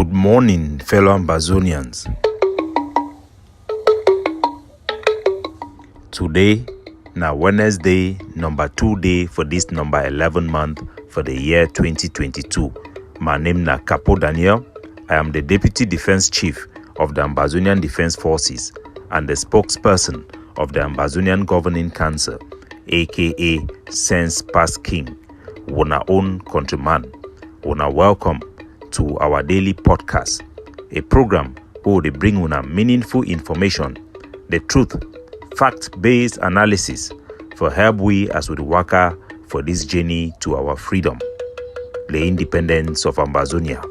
Good morning, fellow Ambazonians. Today, now Wednesday, number 2 day for this number 11 month for the year 2022. My name is Capo Daniel. I am the Deputy Defense Chief of the Ambazonian Defense Forces and the spokesperson of the Ambazonian Governing Council, aka Sense Past King, Wona own countryman. Wona welcome to our daily podcast, a program where they bring una meaningful information, the truth, fact-based analysis for help we as we work for this journey to our freedom, the independence of Ambazonia.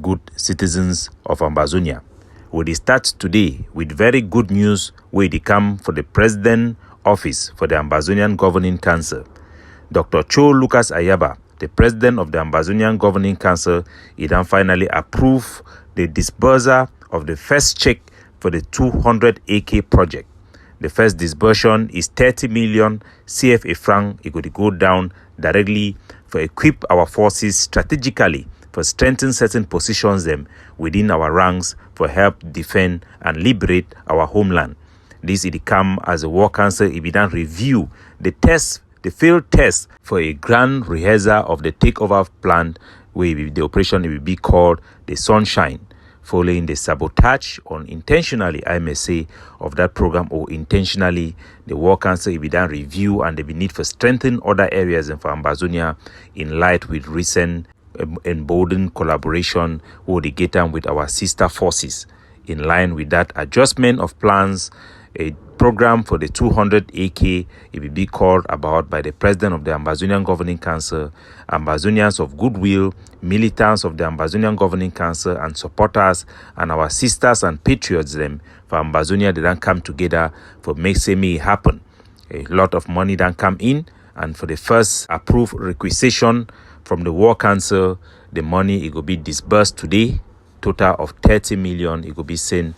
Good citizens of Ambazonia, we start today with very good news where they come for the President Office for the Ambazonian Governing Council. Dr. Cho Ayaba, the President of the Ambazonian Governing Council, he then finally approved the disbursal of the first check for the 200 AK project. The first disbursement is 30 million CFA franc. It could go down directly for equip our forces strategically for strengthen certain positions them within our ranks for help defend and liberate our homeland. This it come as a war council. It be done review the failed test for a grand rehearsal of the takeover plan where the operation will be called the Sunshine, following the sabotage unintentionally, I may say, of that program, or intentionally the War Council will be done review and there be need for strengthen other areas and for Ambazonia in light with recent emboldened collaboration where they get on with our sister forces. In line with that adjustment of plans, a program for the 200 AK it will be called about by the President of the Ambazonian Governing Council, Ambazonians of goodwill, militants of the Ambazonian Governing Council and supporters and our sisters and patriots them for Ambazonia. They don't come together for make me happen. A lot of money don't come in, and for the first approved requisition from the War Council, the money it will be disbursed today, total of 30 million. It will be sent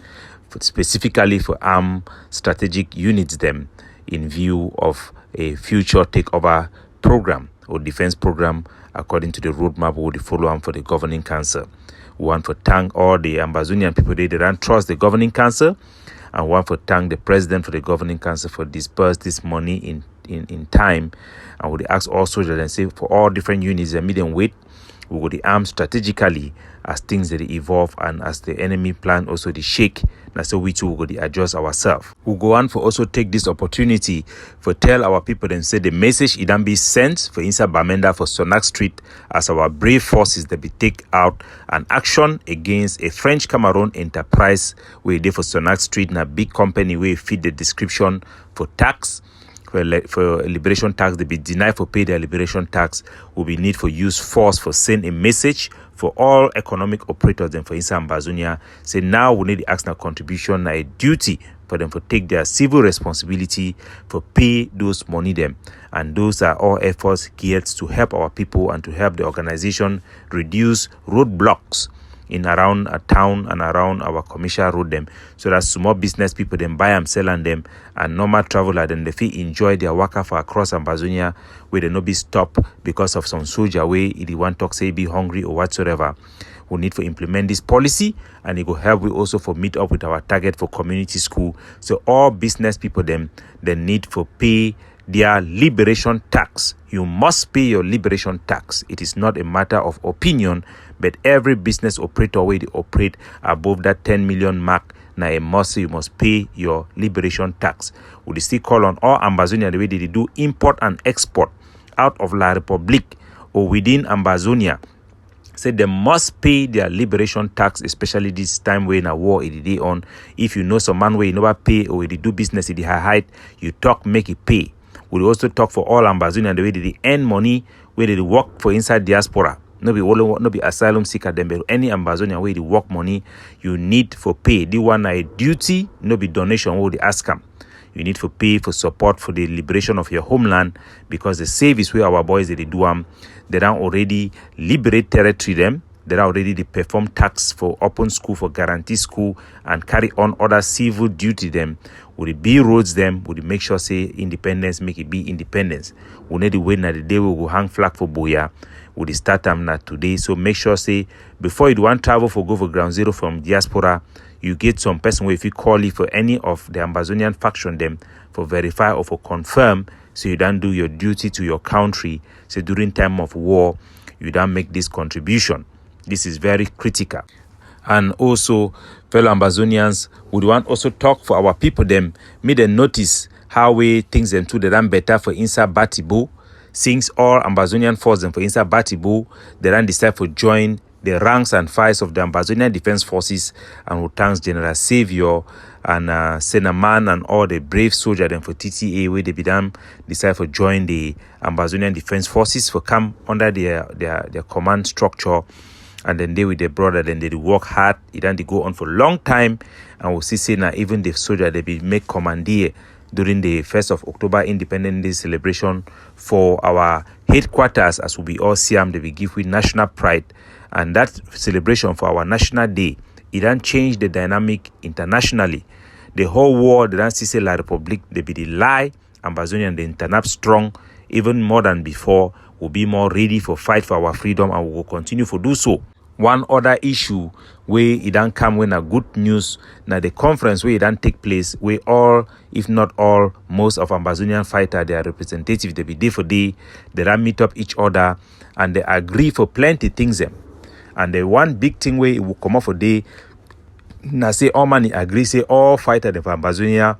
specifically for armed strategic units them in view of a future takeover program or defense program according to the roadmap we will follow on for the Governing Council. We want to thank all the Ambazonian people they don't trust the Governing Council, and we want to thank the President for the Governing Council for disburse this money in time. And we ask also that and say for all different units and medium weight, we will arm strategically as things that evolve and as the enemy plan also the shake. That's so we too will adjust ourselves. We'll go on for also take this opportunity for tell our people and say the message it can be sent for inside Bamenda for Sonak Street as our brave forces that be take out an action against a French Cameroon enterprise where they for Sonak Street and a big company where fit the description for tax. For liberation tax, they be denied for pay their liberation tax. Will be need for use force for send a message for all economic operators and for inside Ambazonia. Say now we need the action contribution, a duty for them to take their civil responsibility for pay those money them. And those are all efforts geared to help our people and to help the organization reduce roadblocks in around a town and around our commercial road them, so that small business people them buy and sell and them, and normal traveler then they feel enjoy their work for across Ambazonia where they no be stopped because of some soldier way if they want to say be hungry or whatsoever. We need to implement this policy, and it will help we also for meet up with our target for community school. So all business people them they need for pay their liberation tax. You must pay your liberation tax. It is not a matter of opinion, but every business operator where they operate above that 10 million mark, now a must you must pay your liberation tax. We still call on all Ambazonia the way they do import and export out of La Republic or within Ambazonia. Say they must pay their liberation tax, especially this time when a war is day on. If you know some man where you never pay or they do business in the high height, you talk make it pay. We also talk for all Ambazonians the way they earn money, where they work for inside diaspora. No be asylum seeker them, but any Ambazonian where they work money, you need for pay. The one a duty, no be donation. What they ask them, you need for pay for support for the liberation of your homeland, because the service where our boys they do they don't already liberate territory them. They already they perform tasks for open school, for guarantee school, and carry on other civil duty them. We be roads them, we make sure say independence, make it be independence. We need to wait na the day we go hang flag for Boya. We start them na today. So make sure say before you want travel for go for ground zero from diaspora, you get some person where if you call it for any of the Ambazonian faction them for verify or for confirm, so you don't do your duty to your country. So during time of war, you don't make this contribution. This is very critical. And also, fellow Ambazonians, we want also talk for our people them. May they notice how we things them too they done better for inside Batibo. Since all Ambazonian forces them for inside Batibo, they done decide for join the ranks and files of the Ambazonian Defense Forces, and we thanks General Savior and Senaman and all the brave soldiers them for TTA where they be done decide for join the Ambazonian Defense Forces for come under their command structure. And then they with their brother, then they work hard. It then they go on for a long time. And we'll see say now even the soldier they be make commandeer during the 1st of October Independence Day celebration for our headquarters, as we all see them, they will give with national pride. And that celebration for our national day, it then change the dynamic internationally. The whole world, they don't see say La Republic, they be the lie, Ambazonian, they turn up strong, even more than before. We'll be more ready for fight for our freedom, and we will continue to do so. One other issue where it don't come when a good news, now the conference where it don't take place, where all, if not all, most of Ambazonian fighters, their representatives, they be day for day, they don't meet up each other, and they agree for plenty things them. And the one big thing where it will come up for day, now say all money agree, say all fighters of Ambazonia,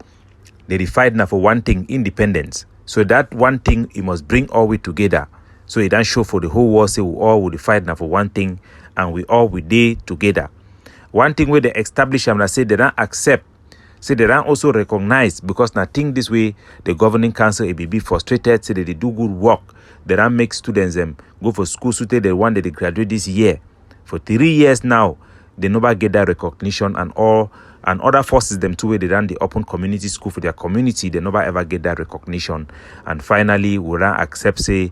they fight now for one thing, independence. So that one thing, it must bring all we together. So it don't show for the whole world, say we all will fight now for one thing, and we all will day together. One thing where they establish them, say they don't accept, say they don't also recognize, because now think this way, the governing council will be frustrated, say that they do good work, they don't make students them go for school, so they want that they graduate this year. For 3 years now, they never get that recognition, and all and other forces them too where they run the open community school for their community, they never ever get that recognition. And finally, we don't accept say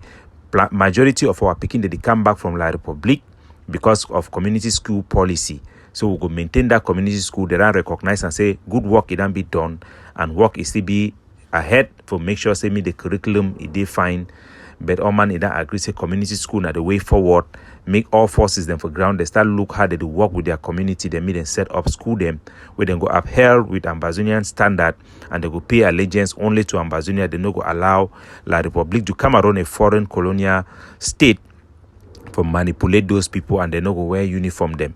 majority of our picking they come back from La Republic because of community school policy. So we go maintain that community school, they don't recognize and say good work it don't be done, and work is to be ahead for make sure say me the curriculum it define. But all man it don't agree say community school now the way forward. Make all forces them for ground. They start look how they do work with their community. They meet and set up school them where they go upheld with Ambazonian standard, and they go pay allegiance only to Ambazonia. They no go allow La Republic to come around a foreign colonial state for manipulate those people, and they no go wear uniform them.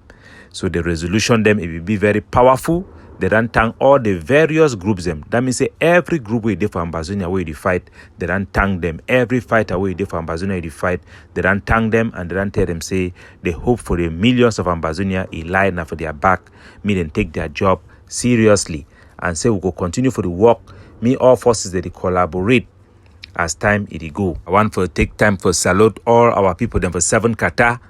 So the resolution them it will be very powerful. They don't thank all the various groups them. That means say every group where they for Ambazonia where they fight, they don't thank them. Every fighter where they for Ambazonia where they fight, they don't thank them, and they don't tell them say they hope for the millions of Ambazonia a line for their back. Me then take their job seriously and say we go continue for the work. Me all forces that they collaborate as time it go. I want to take time for salute all our people them for 7 Qatar.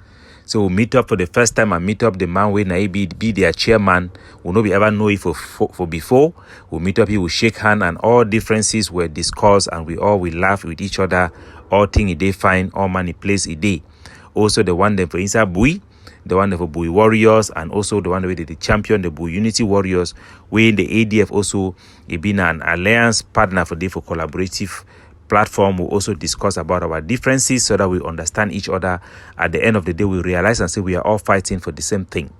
So we'll meet up for the first time and meet up the man where Naibi be their chairman. We'll not be ever know it for before. We'll meet up, he will shake hand, and all differences were discussed, and we all will laugh with each other. All things they find, all money place a day. Also the one them for inside Bui, the one for Bui Warriors, and also the one where they champion the Bui Unity Warriors, where the ADF also it been an alliance partner for collaborative platform. Will also discuss about our differences so that we understand each other. At the end of the day, we realize and say we are all fighting for the same thing,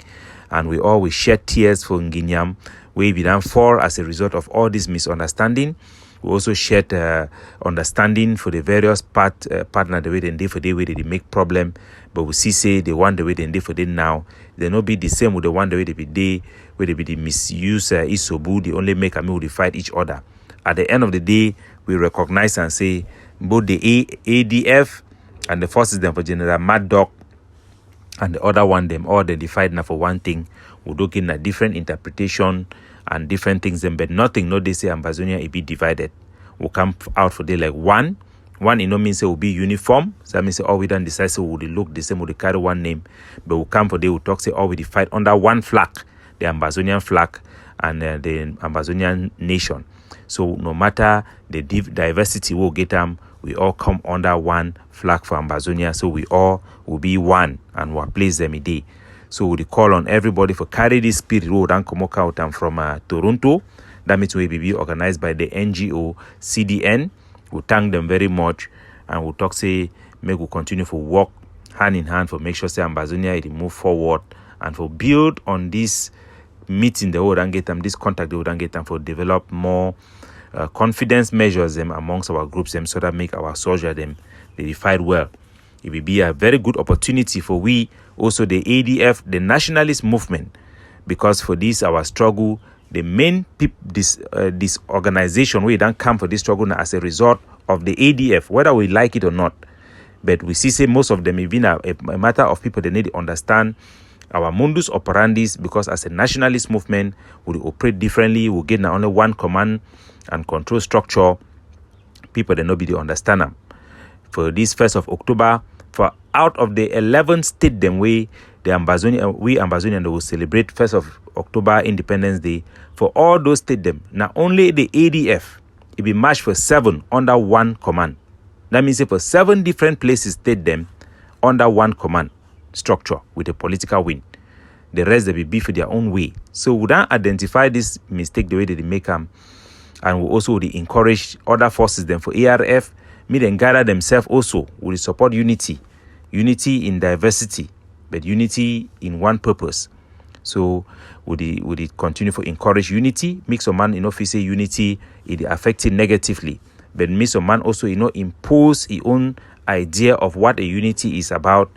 and we all will shed tears for Nginyam where we don't fall as a result of all this misunderstanding. We also shed understanding for the various partner the way they do for the way they make problem, but we see say the one the way they do for them now they not be the same with the one the way they be they where they be the misuse isobu. They only make a meal, they fight each other. At the end of the day, we recognize and say both the ADF and the forces them for General Mad Dog and the other one them all they fight now for one thing. We're looking at different interpretation and different things them, but nothing no they say Ambazonia it be divided. We'll come out for day like one. One it no means it will be uniform. So that means all we don't decide so we look the same, we carry one name. But we'll come for day, we'll talk say all we fight under one flag, the Ambazonian flag and the Ambazonian nation. So no matter the diversity we'll get them, we all come under one flag for Ambazonia, so we all will be one and we'll place them a day. So we call on everybody for carry this spirit road and come out and from Toronto. That means we will be organized by the NGO CDN. We thank them very much, and we'll talk say make we continue for work hand in hand for make sure say Ambazonia it move forward and for build on this meeting the would get them this contact they would get them for develop more confidence measures them amongst our groups them so that make our soldier them they fight well. It will be a very good opportunity for we also the ADF, the nationalist movement, because for this our struggle, the main this organization we don't come for this struggle now as a result of the ADF, whether we like it or not. But we see say most of them have been a matter of people they need to understand our mundus operandis, because as a nationalist movement we operate differently. We get not only one command and control structure. People they nobody understand them. For this 1st of October, for out of the 11 states them we Ambazonian will celebrate 1st of October Independence Day. For all those states them, not only the ADF, it be marched for 7 under one command. That means for 7 different places state them under one command structure with a political wing. The rest they be for their own way. So we don't identify this mistake the way they make them, and we also encourage other forces them for ARF. Meet and gather themselves also. We support unity in diversity, but unity in one purpose. So would it continue to encourage unity? Make some man say unity it affected negatively, but make some man also impose his own idea of what a unity is about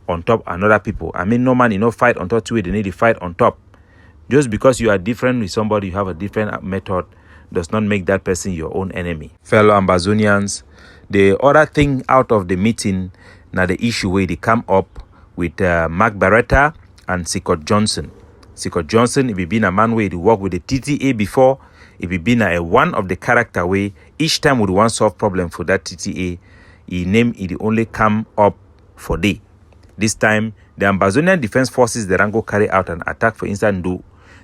on top another people. I mean, no man fight on top two way. They need to fight on top. Just because you are different with somebody, you have a different method, does not make that person your own enemy. Fellow Ambazonians, the other thing out of the meeting, now the issue where they come up with Mark Barretta and Scott Johnson. Scott Johnson, if he been a man where he worked with the TTA before, if he been a one of the character way, each time would want solve problem for that TTA, he only come up for day. This time, the Ambazonian Defense Forces, the Rango carry out an attack for instance,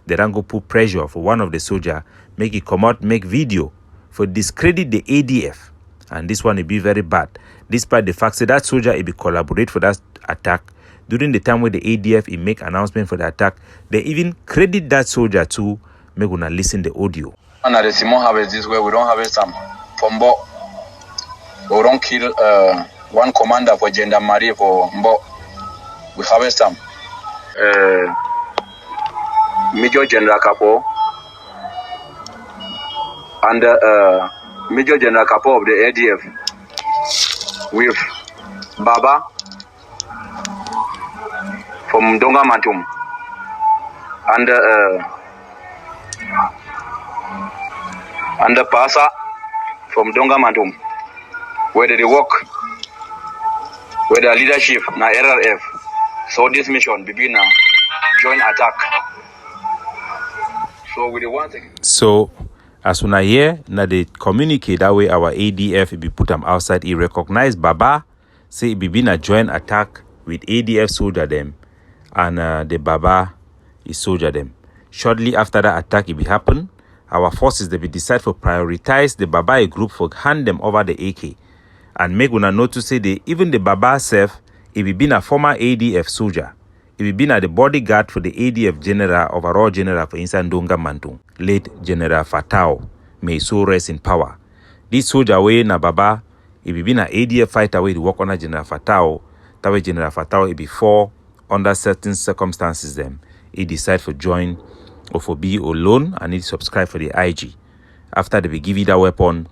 the Rango put pressure for one of the soldier, make it come out, make video for discredit the ADF. And this one will be very bad. Despite the fact that soldier will be collaborate for that attack, during the time where the ADF will make announcement for the attack, they even credit that soldier to make una listen the audio. And at the Simon harvest this way, we don't have some for Mbo. We don't kill one commander for gendarmerie for Mbo. We have some Major General Capo and Major General Capo of the ADF with Baba from Donga Mantum and the Pasa from Donga Mantum, where they work with the leadership na RRF. So this mission begin a joint attack. So with the one thing. So as when I hear now they communicate that way our ADF be put them outside, he recognize Baba, say it be a joint attack with ADF soldier them, and the Baba is soldier them. Shortly after that attack it be happen, our forces they be decide for prioritize the Baba group for hand them over the AK, and make una know to say they even the Baba self, if he been a former ADF soldier, if he been the bodyguard for the ADF general, overall general for instance Donga Mantung, late General Fatao, may so rest in power. This soldier way na Baba, if he been an ADF fighter way to work under General Fatao, that way General Fatao before under certain circumstances them, he decide for join or for be alone and he subscribe for the IG. After they be give you that weapon,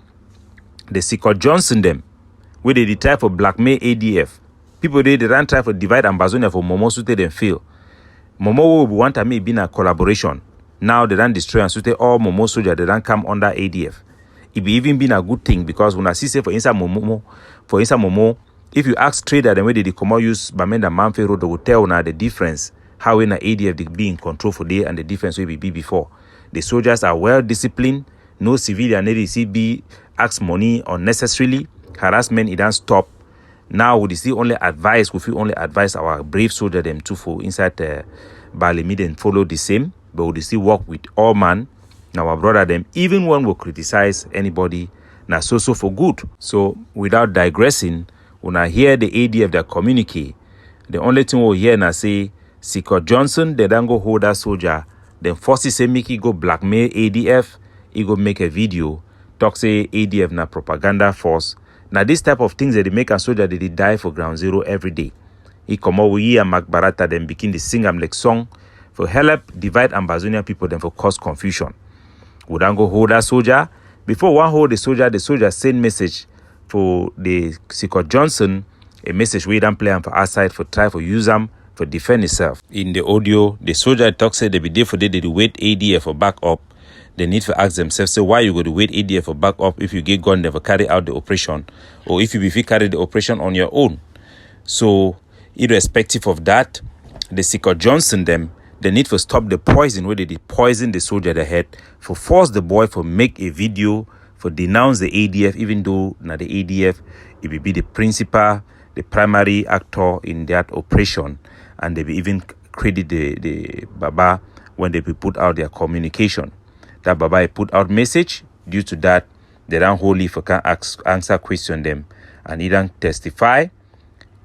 the Scott Johnson them, where they try for blackmail ADF. People they ran try for divide Ambazonia for Momo Sute them fail. Momo will want to make been a collaboration. Now they ran destroy and Sute all Momo soldier they ran come under ADF. It be even been a good thing because when I see say for instance Momo, if you ask trader the way they come out use Bamenda Manfe road, they will tell now the difference how in a ADF they be in control for day and the difference will be before. The soldiers are well disciplined, no civilian need be ask money unnecessarily, harassment it don't stop. Now we still only advise, our brave soldier them to for inside Balimid and follow the same, but we still work with all man. Now our brother them, even when we criticize anybody, na so for good. So without digressing, when I hear the ADF that communicate, the only thing we'll hear na say Sikor Johnson, they don't go hold that soldier, then forces say make he go blackmail ADF, he go make a video, talk say ADF na propaganda force. Now this type of things that they make a soldier that they die for ground zero every day. He come out with and Mark Barata then begin to sing like song for help divide Ambazonia people then for cause confusion. We don't go hold that soldier. Before one hold the soldier send message for the Sikor Johnson, a message we don't play for outside for try for use them for defend itself. In the audio, the soldier talk say they be there for they wait ADF for back up. They need to ask themselves, say why you go to wait ADF for back up if you get gun never carry out the operation, or if you carry the operation on your own. So irrespective of that, the Sikor Johnson them, they need to stop the poison where they did poison the soldier the head, for force the boy for make a video for denounce the ADF, even though now the ADF it will be the principal, the primary actor in that operation, and they will even credit the Baba when they will put out their communication. That Baba put out message. Due to that, they don't hold if can answer question them, and he don't testify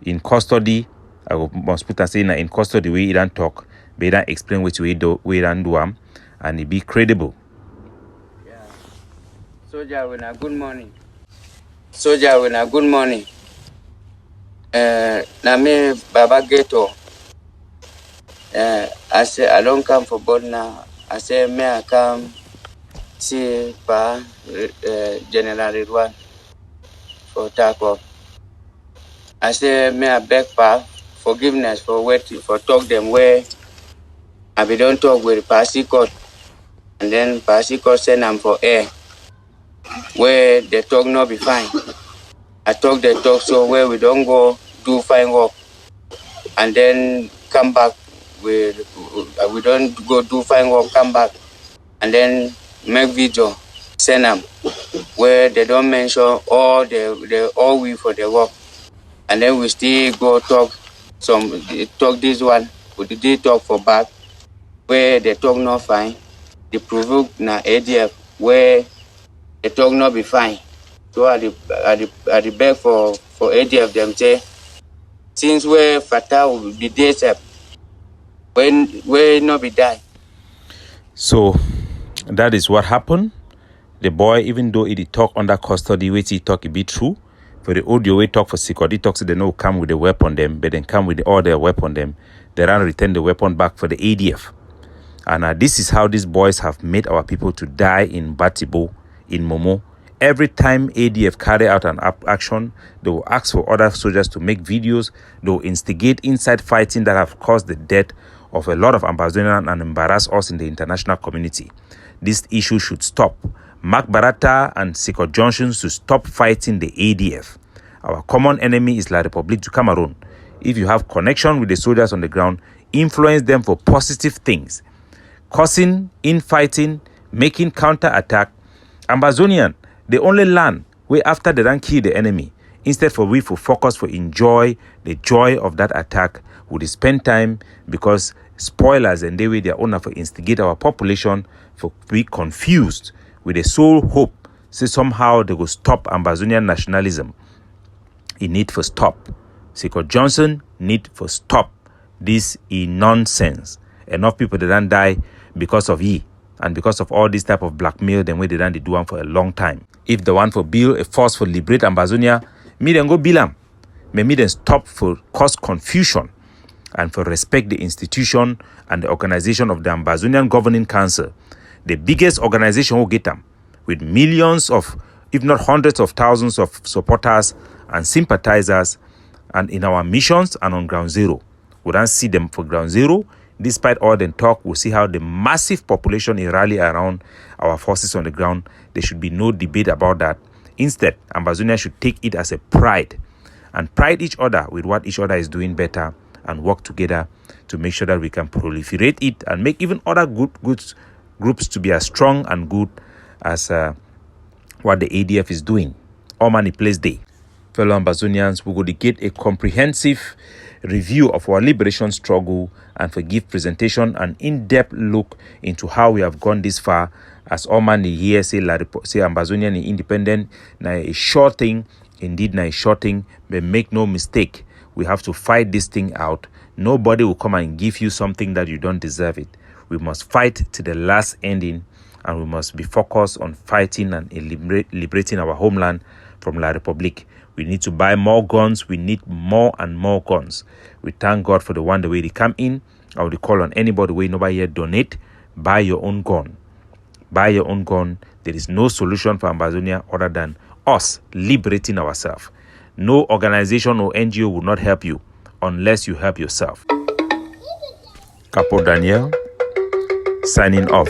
in custody. I must put and say in custody way he don't talk, but he don't explain which way do we don't do and he be credible. Yeah. Soldier with a good morning. Soldier with a good morning. Na me Baba Ghetto. I say I don't come for board now. I say may I come see Pa General Ridwan for tackle. I say may I beg Pa forgiveness for waiting for talk them where I be don't talk with Pasi Court, and then Pasi Court send them for air where the talk not be fine. I talk the talk so where we don't go do fine work and then come back with we don't go do fine work, come back and then make video send them where they don't mention all the all we for the work, and then we still go talk this one we did talk for back where the talk not fine, the provoke na ADF where the talk not be fine. So I the beg for ADF them say since where Fatah will be there when not be die. So that is what happened. The boy, even though he talk under custody, which he talk it be true. For the audio we talk for security, talks they no come with the weapon them, but then come with all their weapon them. They don't return the weapon back for the ADF. And this is how these boys have made our people to die in Batibo, in Momo. Every time ADF carry out an action, they will ask for other soldiers to make videos. They will instigate inside fighting that have caused the death of a lot of Ambazonians and embarrass us in the international community. This issue should stop. Mark Barata and Sikor Johnson should stop fighting the ADF. Our common enemy is La République du Cameroon. If you have connection with the soldiers on the ground, influence them for positive things. Causing, infighting, making counter-attack. Ambazonian, they only learn way after they don't kill the enemy. Instead for we to focus for enjoy the joy of that attack, we spend time because spoilers and they way their owner for instigate our population for be confused with the sole hope say somehow they will stop Ambazonian nationalism. It need for stop. Sikor Johnson need for stop this nonsense. Enough people they don't die because of ye and because of all this type of blackmail then way they done do one for a long time. If the one for build a force for liberate Ambazonia, me then go bill them. Me then stop for cause confusion and for respect the institution and the organization of the Ambazonian Governing Council, the biggest organization who get them, with millions of, if not hundreds of thousands of supporters and sympathizers, and in our missions and on ground zero. We don't see them for ground zero. Despite all the talk, we'll see how the massive population is rally around our forces on the ground. There should be no debate about that. Instead, Ambazonia should take it as a pride and pride each other with what each other is doing better and work together to make sure that we can proliferate it and make even other good groups to be as strong and good as what the ADF is doing. All money plays day. fellow Ambazonians, we will get a comprehensive review of our liberation struggle and give presentation an in-depth look into how we have gone this far. As all man here say Ambazonian independent, na a short thing, indeed na a short thing, but make no mistake, we have to fight this thing out. Nobody will come and give you something that you don't deserve it. We must fight to the last ending, and we must be focused on fighting and liberating our homeland from La Republique. We need to buy more guns. We need more and more guns. We thank God for the one the way they come in. I would call on anybody where nobody yet donate. Buy your own gun. Buy your own gun. There is no solution for Ambazonia other than us liberating ourselves. No organization or NGO will not help you unless you help yourself. Capo Daniel, signing off.